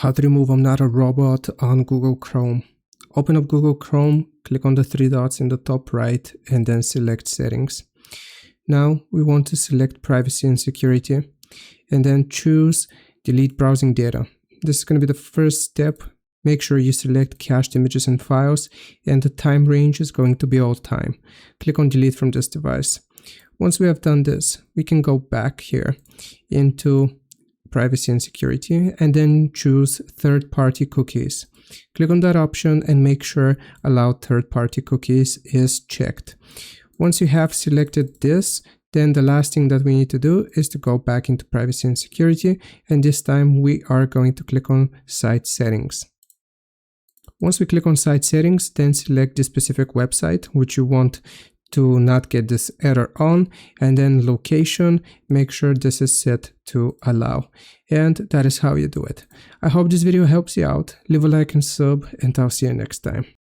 how to remove another robot on Google Chrome. Open up Google Chrome, click on the three dots in the top right, and then select Settings. Now we want to select Privacy and Security, and then choose Delete Browsing Data. This is going to be the first step. Make sure you select Cached Images and Files, and the time range is going to be all time. Click on Delete from this device. Once we have done this, we can go back here into Privacy and Security, and then choose Third-Party Cookies. Click on that option and make sure Allow Third-Party Cookies is checked. Once you have selected this, then the last thing that we need to do is to go back into Privacy and Security, and this time we are going to click on Site Settings. Once we click on Site Settings, then select the specific website which you want to not get this error on, and then location, make sure this is set to allow, and that is how you do it. I hope this video helps you out. Leave a like and sub, and I'll see you next time.